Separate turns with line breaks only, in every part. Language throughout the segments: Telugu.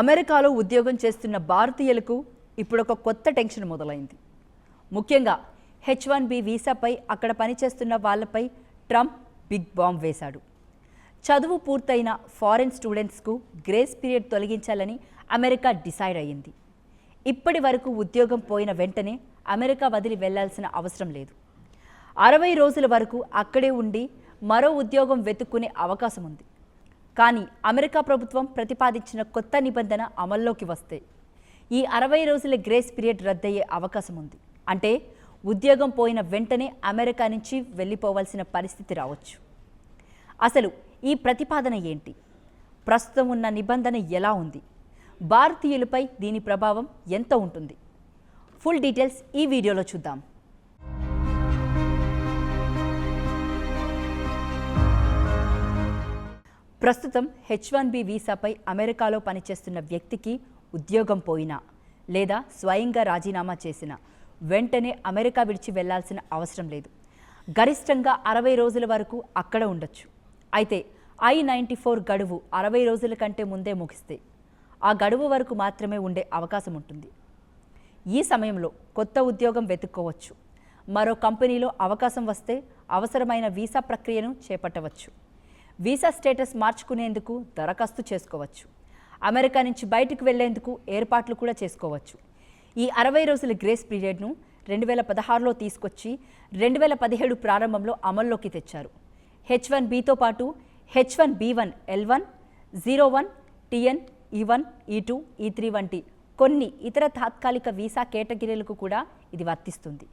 అమెరికాలో ఉద్యోగం చేస్తున్న భారతీయులకు ఇప్పుడు ఒక కొత్త టెన్షన్ మొదలైంది. ముఖ్యంగా H1B వీసాపై అక్కడ పనిచేస్తున్న వాళ్ళపై ట్రంప్ బిగ్ బాంబ్ వేశాడు. చదువు పూర్తయిన ఫారెన్ స్టూడెంట్స్కు గ్రేస్ పీరియడ్ తొలగించాలని అమెరికా డిసైడ్ అయ్యింది. ఇప్పటి వరకు ఉద్యోగం పోయిన వెంటనే అమెరికా వదిలి వెళ్లాల్సిన అవసరం లేదు. 60 రోజుల వరకు అక్కడే ఉండి మరో ఉద్యోగం వెతుక్కునే అవకాశం ఉంది. కానీ అమెరికా ప్రభుత్వం ప్రతిపాదించిన కొత్త నిబంధన అమల్లోకి వస్తే ఈ 60 రోజుల గ్రేస్ పీరియడ్ రద్దయ్యే అవకాశం ఉంది. అంటే ఉద్యోగం పోయిన వెంటనే అమెరికా నుంచి వెళ్ళిపోవాల్సిన పరిస్థితి రావచ్చు. అసలు ఈ ప్రతిపాదన ఏంటి? ప్రస్తుతం ఉన్న నిబంధన ఎలా ఉంది? భారతీయులపై దీని ప్రభావం ఎంత ఉంటుంది? ఫుల్ డీటెయిల్స్ ఈ వీడియోలో చూద్దాం. ప్రస్తుతం H1B వీసాపై అమెరికాలో పనిచేస్తున్న వ్యక్తికి ఉద్యోగం పోయినా లేదా స్వయంగా రాజీనామా చేసినా వెంటనే అమెరికా విడిచి వెళ్లాల్సిన అవసరం లేదు. గరిష్టంగా 60 రోజుల వరకు అక్కడ ఉండొచ్చు. అయితే I-94 గడువు 60 రోజుల కంటే ముందే ముగిస్తే ఆ గడువు వరకు మాత్రమే ఉండే అవకాశం ఉంటుంది. ఈ సమయంలో కొత్త ఉద్యోగం వెతుక్కోవచ్చు. మరో కంపెనీలో అవకాశం వస్తే అవసరమైన వీసా ప్రక్రియను చేపట్టవచ్చు. వీసా స్టేటస్ మార్చుకునేందుకు దరఖాస్తు చేసుకోవచ్చు. అమెరికా నుంచి బయటకు వెళ్లేందుకు ఏర్పాట్లు కూడా చేసుకోవచ్చు. ఈ 60 రోజుల గ్రేస్ పీరియడ్ను 2016లో తీసుకొచ్చి 2017 ప్రారంభంలో అమల్లోకి తెచ్చారు. H1Bతో పాటు H1B1 L1, 01, TN, E1, E2, E3 వంటి కొన్ని ఇతర తాత్కాలిక వీసా కేటగిరీలకు కూడా ఇది వర్తిస్తుంది.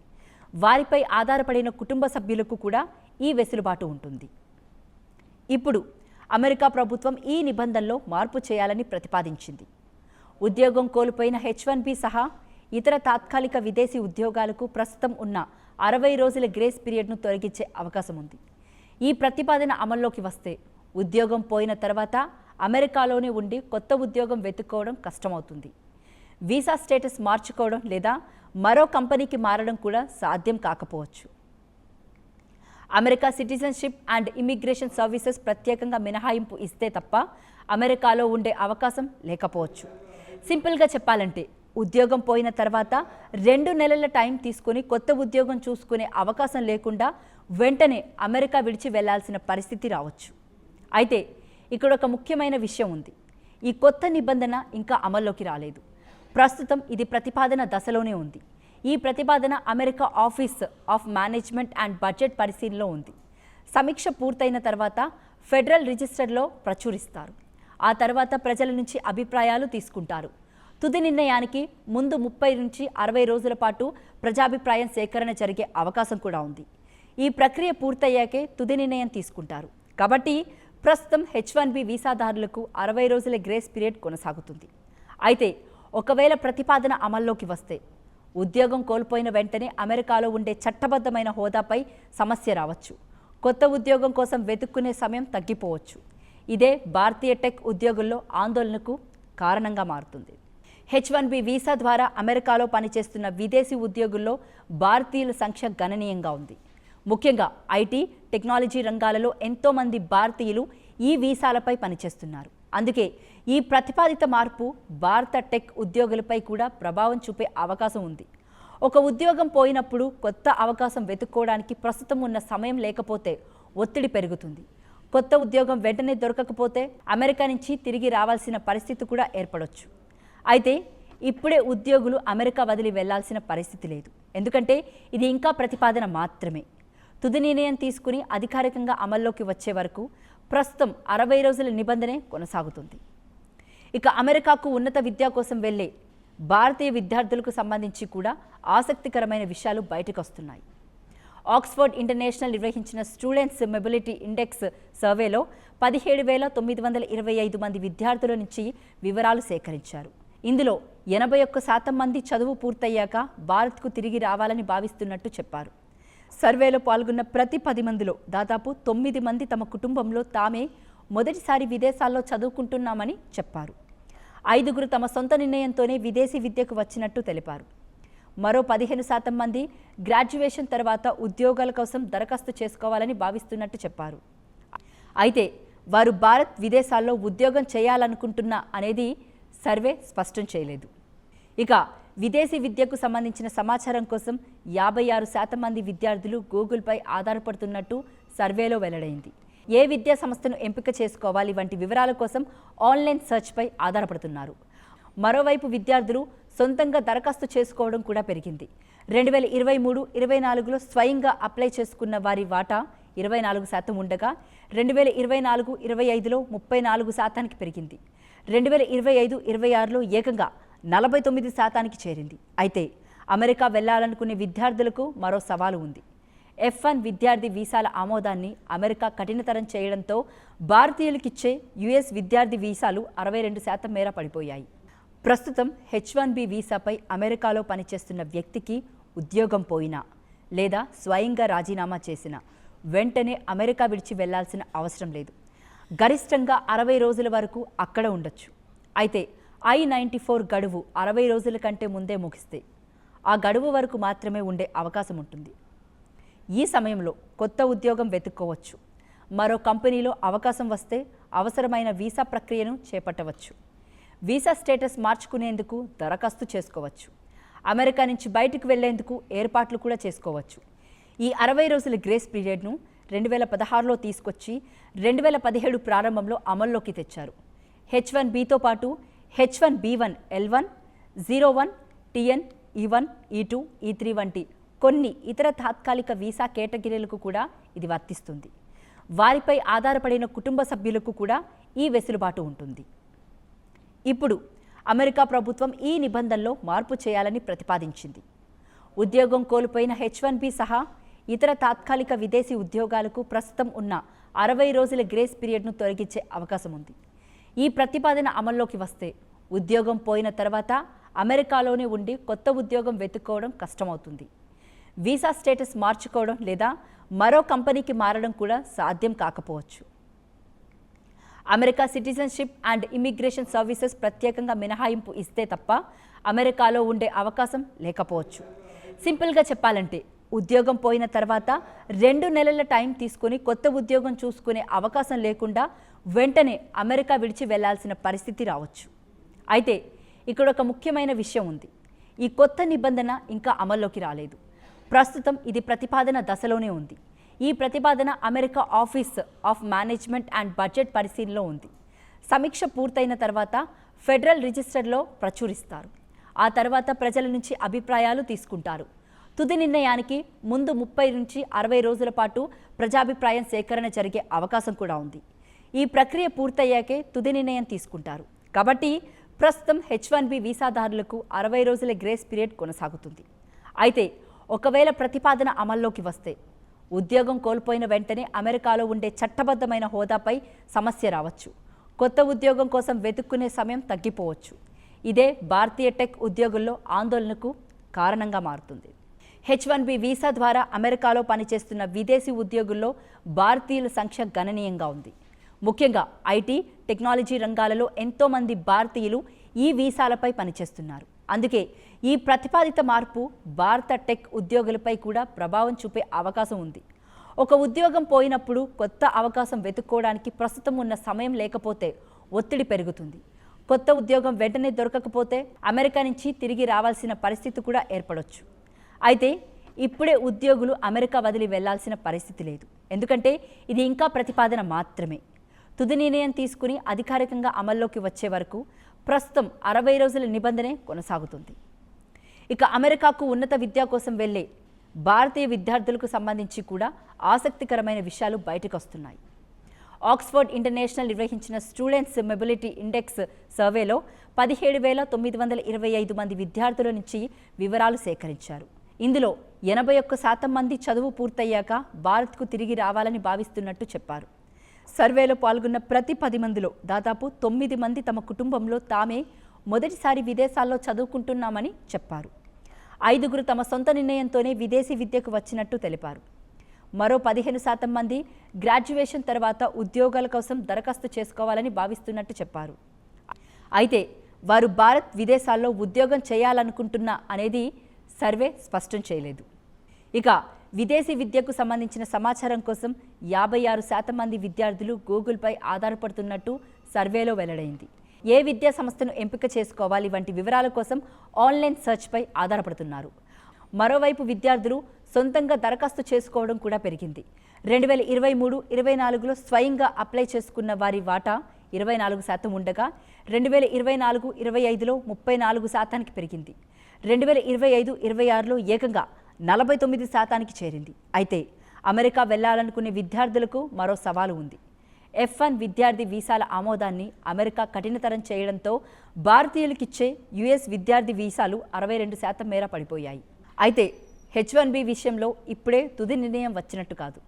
వారిపై ఆధారపడిన కుటుంబ సభ్యులకు కూడా ఈ వెసులుబాటు ఉంటుంది. ఇప్పుడు అమెరికా ప్రభుత్వం ఈ నిబంధనలో మార్పు చేయాలని ప్రతిపాదించింది. ఉద్యోగం కోల్పోయిన H1B సహా ఇతర తాత్కాలిక విదేశీ ఉద్యోగాలకు ప్రస్తుతం ఉన్న 60 రోజుల గ్రేస్ పీరియడ్ను తొలగించే అవకాశం ఉంది. ఈ ప్రతిపాదన అమల్లోకి వస్తే ఉద్యోగం పోయిన తర్వాత అమెరికాలోనే ఉండి కొత్త ఉద్యోగం వెతుక్కోవడం కష్టమవుతుంది. వీసా స్టేటస్ మార్చుకోవడం లేదా మరో కంపెనీకి మారడం కూడా సాధ్యం కాకపోవచ్చు. America citizenship and immigration services ప్రత్యేకంగా మినహాయింపు ఇస్తే తప్ప అమెరికాలో ఉండే అవకాశం లేకపోవచ్చు. సింపుల్గా చెప్పాలంటే ఉద్యోగం పోయిన తర్వాత 2 నెలల టైం తీసుకుని కొత్త ఉద్యోగం చూసుకునే అవకాశం లేకుండా వెంటనే అమెరికా విడిచి వెళ్లాల్సిన పరిస్థితి రావచ్చు. అయితే ఇక్కడ ఒక ముఖ్యమైన విషయం ఉంది. ఈ కొత్త నిబంధన ఇంకా అమల్లోకి రాలేదు. ప్రస్తుతం ఇది ప్రతిపాదన దశలోనే ఉంది. ఈ ప్రతిపాదన America office of management and budget పరిశీలనలో ఉంది. సమీక్ష పూర్తయిన తర్వాత ఫెడరల్ రిజిస్టర్లో ప్రచురిస్తారు. ఆ తర్వాత ప్రజల నుంచి అభిప్రాయాలు తీసుకుంటారు. తుది నిర్ణయానికి ముందు 30 నుంచి 60 రోజుల పాటు ప్రజాభిప్రాయం సేకరణ జరిగే అవకాశం కూడా ఉంది. ఈ ప్రక్రియ పూర్తయ్యాకే తుది నిర్ణయం తీసుకుంటారు. కాబట్టి ప్రస్తుతం H1B వీసాదారులకు 60 రోజుల గ్రేస్ పీరియడ్ కొనసాగుతుంది. అయితే ఒకవేళ ప్రతిపాదన అమల్లోకి వస్తే ఉద్యోగం కోల్పోయిన వెంటనే అమెరికాలో ఉండే చట్టబద్ధమైన హోదాపై సమస్య రావచ్చు. కొత్త ఉద్యోగం కోసం వెతుక్కునే సమయం తగ్గిపోవచ్చు. ఇదే భారతీయ టెక్ ఉద్యోగుల్లో ఆందోళనకు కారణంగా మారుతుంది. H1B వీసా ద్వారా అమెరికాలో పనిచేస్తున్న విదేశీ ఉద్యోగుల్లో భారతీయుల సంఖ్య గణనీయంగా ఉంది. ముఖ్యంగా ఐటీ, టెక్నాలజీ రంగాలలో ఎంతోమంది భారతీయులు ఈ వీసాలపై పనిచేస్తున్నారు. అందుకే ఈ ప్రతిపాదిత మార్పు భారత టెక్ ఉద్యోగులపై కూడా ప్రభావం చూపే అవకాశం ఉంది. ఒక ఉద్యోగం పోయినప్పుడు కొత్త అవకాశం వెతుక్కోవడానికి ప్రస్తుతం ఉన్న సమయం లేకపోతే ఒత్తిడి పెరుగుతుంది. కొత్త ఉద్యోగం వెంటనే దొరకకపోతే అమెరికా నుంచి తిరిగి రావాల్సిన పరిస్థితి కూడా ఏర్పడవచ్చు. అయితే ఇప్పుడే ఉద్యోగులు అమెరికా వదిలి వెళ్లాల్సిన పరిస్థితి లేదు. ఎందుకంటే ఇది ఇంకా ప్రతిపాదన మాత్రమే. తుది నిర్ణయం తీసుకుని అధికారికంగా అమల్లోకి వచ్చే వరకు ప్రస్తుతం 60 రోజుల నిబంధనే కొనసాగుతుంది. ఇక అమెరికాకు ఉన్నత విద్య కోసం వెళ్లే భారతీయ విద్యార్థులకు సంబంధించి కూడా ఆసక్తికరమైన విషయాలు బయటకు వస్తున్నాయి. ఆక్స్ఫర్డ్ ఇంటర్నేషనల్ నిర్వహించిన స్టూడెంట్స్ మొబిలిటీ ఇండెక్స్ సర్వేలో 17,925 మంది విద్యార్థుల నుంచి వివరాలు సేకరించారు. ఇందులో 81% మంది చదువు పూర్తయ్యాక భారత్కు తిరిగి రావాలని భావిస్తున్నట్టు చెప్పారు. సర్వేలో పాల్గొన్న ప్రతి 10 మందిలో దాదాపు 9 మంది తమ కుటుంబంలో తామే మొదటిసారి విదేశాల్లో చదువుకుంటున్నామని చెప్పారు. 5 తమ సొంత నిర్ణయంతోనే విదేశీ విద్యకు వచ్చినట్టు తెలిపారు. మరో 15% మంది గ్రాడ్యుయేషన్ తర్వాత ఉద్యోగాల కోసం దరఖాస్తు చేసుకోవాలని భావిస్తున్నట్టు చెప్పారు. అయితే వారు భారత్ విదేశాల్లో ఉద్యోగం చేయాలనుకుంటున్నా అనేది సర్వే స్పష్టం చేయలేదు. ఇక విదేశీ విద్యకు సంబంధించిన సమాచారం కోసం 56% మంది విద్యార్థులు గూగుల్పై ఆధారపడుతున్నట్టు సర్వేలో వెల్లడైంది. ఏ విద్యా సంస్థను ఎంపిక చేసుకోవాలి వంటి వివరాల కోసం ఆన్లైన్ సెర్చ్పై ఆధారపడుతున్నారు. మరోవైపు విద్యార్థులు సొంతంగా దరఖాస్తు చేసుకోవడం కూడా పెరిగింది. 2023-24లో స్వయంగా అప్లై చేసుకున్న వారి వాటా 24% ఉండగా 2024-25లో 34%కి పెరిగింది. 2025-26లో ఏకంగా 49%కి చేరింది. అయితే అమెరికా వెళ్లాలనుకునే విద్యార్థులకు మరో సవాలు ఉంది. F1 విద్యార్థి వీసాల ఆమోదాన్ని అమెరికా కఠినతరం చేయడంతో భారతీయులకిచ్చే యుఎస్ విద్యార్థి వీసాలు 62% మేర పడిపోయాయి. ప్రస్తుతం H1B వీసాపై అమెరికాలో పనిచేస్తున్న వ్యక్తికి ఉద్యోగం పోయినా లేదా స్వయంగా రాజీనామా చేసినా వెంటనే అమెరికా విడిచి వెళ్లాల్సిన అవసరం లేదు. గరిష్టంగా 60 రోజుల వరకు అక్కడ ఉండొచ్చు. అయితే I-94 గడువు 60 రోజుల కంటే ముందే ముగిస్తే ఆ గడువు వరకు మాత్రమే ఉండే అవకాశం ఉంటుంది. ఈ సమయంలో కొత్త ఉద్యోగం వెతుక్కోవచ్చు. మరో కంపెనీలో అవకాశం వస్తే అవసరమైన వీసా ప్రక్రియను చేపట్టవచ్చు. వీసా స్టేటస్ మార్చుకునేందుకు దరఖాస్తు చేసుకోవచ్చు. అమెరికా నుంచి బయటకు వెళ్లేందుకు ఏర్పాట్లు కూడా చేసుకోవచ్చు. ఈ 60 రోజుల గ్రేస్ పీరియడ్ను 2016లో తీసుకొచ్చి 2017 ప్రారంభంలో అమల్లోకి తెచ్చారు. H1Bతో పాటు H1B1, L1, 01, TN, E1, E2, E3 వంటి కొన్ని ఇతర తాత్కాలిక వీసా కేటగిరీలకు కూడా ఇది వర్తిస్తుంది. వారిపై ఆధారపడిన కుటుంబ సభ్యులకు కూడా ఈ వెసులుబాటు ఉంటుంది. ఇప్పుడు అమెరికా ప్రభుత్వం ఈ నిబంధనలో మార్పు చేయాలని ప్రతిపాదించింది. ఉద్యోగం కోల్పోయిన H1B సహా ఇతర తాత్కాలిక విదేశీ ఉద్యోగాలకు ప్రస్తుతం ఉన్న 60 రోజుల గ్రేస్ పీరియడ్ను తొలగించే అవకాశం ఉంది. ఈ ప్రతిపాదన అమల్లోకి వస్తే ఉద్యోగం పోయిన తర్వాత అమెరికాలోనే ఉండి కొత్త ఉద్యోగం వెతుక్కోవడం కష్టమవుతుంది. వీసా స్టేటస్ మార్చుకోవడం లేదా మరో కంపెనీకి మారడం కూడా సాధ్యం కాకపోవచ్చు. America citizenship and immigration services ప్రత్యేకంగా మినహాయింపు ఇస్తే తప్ప అమెరికాలో ఉండే అవకాశం లేకపోవచ్చు. సింపుల్గా చెప్పాలంటే ఉద్యోగం పోయిన తర్వాత 2 నెలల టైం తీసుకుని కొత్త ఉద్యోగం చూసుకునే అవకాశం లేకుండా వెంటనే అమెరికా విడిచి వెళ్లాల్సిన పరిస్థితి రావచ్చు. అయితే ఇక్కడ ఒక ముఖ్యమైన విషయం ఉంది. ఈ కొత్త నిబంధన ఇంకా అమల్లోకి రాలేదు. ప్రస్తుతం ఇది ప్రతిపాదన దశలోనే ఉంది. ఈ ప్రతిపాదన America office of management and budget పరిశీలనలో ఉంది. సమీక్ష పూర్తయిన తర్వాత ఫెడరల్ రిజిస్టర్లో ప్రచురిస్తారు. ఆ తర్వాత ప్రజల నుంచి అభిప్రాయాలు తీసుకుంటారు. తుది నిర్ణయానికి ముందు 30 నుంచి 60 రోజుల పాటు ప్రజాభిప్రాయం సేకరణ జరిగే అవకాశం కూడా ఉంది. ఈ ప్రక్రియ పూర్తయ్యాకే తుది నిర్ణయం తీసుకుంటారు. కాబట్టి ప్రస్తుతం H1B వీసాదారులకు 60 రోజుల గ్రేస్ పీరియడ్ కొనసాగుతుంది. అయితే ఒకవేళ ప్రతిపాదన అమల్లోకి వస్తే ఉద్యోగం కోల్పోయిన వెంటనే అమెరికాలో ఉండే చట్టబద్ధమైన హోదాపై సమస్య రావచ్చు. కొత్త ఉద్యోగం కోసం వెతుక్కునే సమయం తగ్గిపోవచ్చు. ఇదే భారతీయ టెక్ ఉద్యోగుల్లో ఆందోళనకు కారణంగా మారుతుంది. H1B వీసా ద్వారా అమెరికాలో పనిచేస్తున్న విదేశీ ఉద్యోగుల్లో భారతీయుల సంఖ్య గణనీయంగా ఉంది. ముఖ్యంగా ఐటీ, టెక్నాలజీ రంగాలలో ఎంతోమంది భారతీయులు ఈ వీసాలపై పనిచేస్తున్నారు. అందుకే ఈ ప్రతిపాదిత మార్పు భారత టెక్ ఉద్యోగులపై కూడా ప్రభావం చూపే అవకాశం ఉంది. ఒక ఉద్యోగం పోయినప్పుడు కొత్త అవకాశం వెతుక్కోవడానికి ప్రస్తుతం ఉన్న సమయం లేకపోతే ఒత్తిడి పెరుగుతుంది. కొత్త ఉద్యోగం వెంటనే దొరకకపోతే అమెరికా నుంచి తిరిగి రావాల్సిన పరిస్థితి కూడా ఏర్పడవచ్చు. అయితే ఇప్పుడే ఉద్యోగులు అమెరికా వదిలి వెళ్లాల్సిన పరిస్థితి లేదు. ఎందుకంటే ఇది ఇంకా ప్రతిపాదన మాత్రమే. తుది నిర్ణయం తీసుకుని అధికారికంగా అమల్లోకి వచ్చే వరకు ప్రస్తుతం 60 రోజుల నిబంధనే కొనసాగుతుంది. ఇక అమెరికాకు ఉన్నత విద్య కోసం వెళ్లే భారతీయ విద్యార్థులకు సంబంధించి కూడా ఆసక్తికరమైన విషయాలు బయటకు వస్తున్నాయి. ఆక్స్ఫర్డ్ ఇంటర్నేషనల్ నిర్వహించిన స్టూడెంట్స్ మొబిలిటీ ఇండెక్స్ సర్వేలో 17,925 మంది విద్యార్థుల నుంచి వివరాలు సేకరించారు. ఇందులో 81% మంది చదువు పూర్తయ్యాక భారత్కు తిరిగి రావాలని భావిస్తున్నట్టు చెప్పారు. సర్వేలో పాల్గొన్న ప్రతి 10 మందిలో దాదాపు 9 మంది తమ కుటుంబంలో తామే మొదటిసారి విదేశాల్లో చదువుకుంటున్నామని చెప్పారు. 5 తమ సొంత నిర్ణయంతోనే విదేశీ విద్యకు వచ్చినట్టు తెలిపారు. మరో 15% మంది గ్రాడ్యుయేషన్ తర్వాత ఉద్యోగాల కోసం దరఖాస్తు చేసుకోవాలని భావిస్తున్నట్టు చెప్పారు. అయితే వారు భారత్ విదేశాల్లో ఉద్యోగం చేయాలనుకుంటున్నా అనేది సర్వే స్పష్టం చేయలేదు. ఇక విదేశీ విద్యకు సంబంధించిన సమాచారం కోసం 56% మంది విద్యార్థులు గూగుల్పై ఆధారపడుతున్నట్టు సర్వేలో వెల్లడైంది. ఏ విద్యా సంస్థను ఎంపిక చేసుకోవాలి వంటి వివరాల కోసం ఆన్లైన్ సెర్చ్పై ఆధారపడుతున్నారు. మరోవైపు విద్యార్థులు సొంతంగా దరఖాస్తు చేసుకోవడం కూడా పెరిగింది. 2023-24లో స్వయంగా అప్లై చేసుకున్న వారి వాటా 24% ఉండగా 2024-25లో 34%కి పెరిగింది. 2025-26లో ఏకంగా 49%కి చేరింది. అయితే అమెరికా వెళ్లాలనుకునే విద్యార్థులకు మరో సవాలు ఉంది. F1 విద్యార్థి వీసాల ఆమోదాన్ని అమెరికా కఠినతరం చేయడంతో భారతీయులకిచ్చే US విద్యార్థి వీసాలు 62% మేర పడిపోయాయి. అయితే H1B విషయంలో ఇప్పుడే తుది నిర్ణయం వచ్చినట్టు కాదు.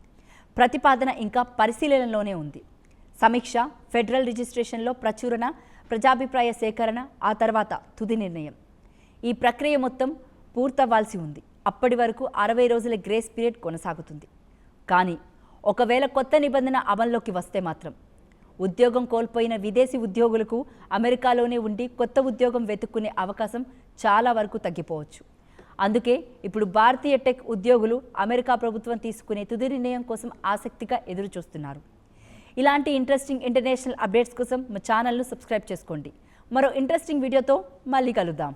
ప్రతిపాదన ఇంకా పరిశీలనలోనే ఉంది. సమీక్ష, ఫెడరల్ రిజిస్ట్రేషన్లో ప్రచురణ, ప్రజాభిప్రాయ సేకరణ, ఆ తర్వాత తుది నిర్ణయం. ఈ ప్రక్రియ మొత్తం పూర్తవ్వాల్సి ఉంది. అప్పటి వరకు 60 రోజుల గ్రేస్ పీరియడ్ కొనసాగుతుంది. కానీ ఒకవేళ కొత్త నిబంధన అమల్లోకి వస్తే మాత్రం ఉద్యోగం కోల్పోయిన విదేశీ ఉద్యోగులకు అమెరికాలోనే ఉండి కొత్త ఉద్యోగం వెతుక్కునే అవకాశం చాలా వరకు తగ్గిపోవచ్చు. అందుకే ఇప్పుడు భారతీయ టెక్ ఉద్యోగులు అమెరికా ప్రభుత్వం తీసుకునే తుది నిర్ణయం కోసం ఆసక్తిగా ఎదురు చూస్తున్నారు. ఇలాంటి ఇంట్రెస్టింగ్ ఇంటర్నేషనల్ అప్డేట్స్ కోసం మా ఛానల్ను సబ్స్క్రైబ్ చేసుకోండి. మరో ఇంట్రెస్టింగ్ వీడియోతో మళ్ళీ కలుద్దాం.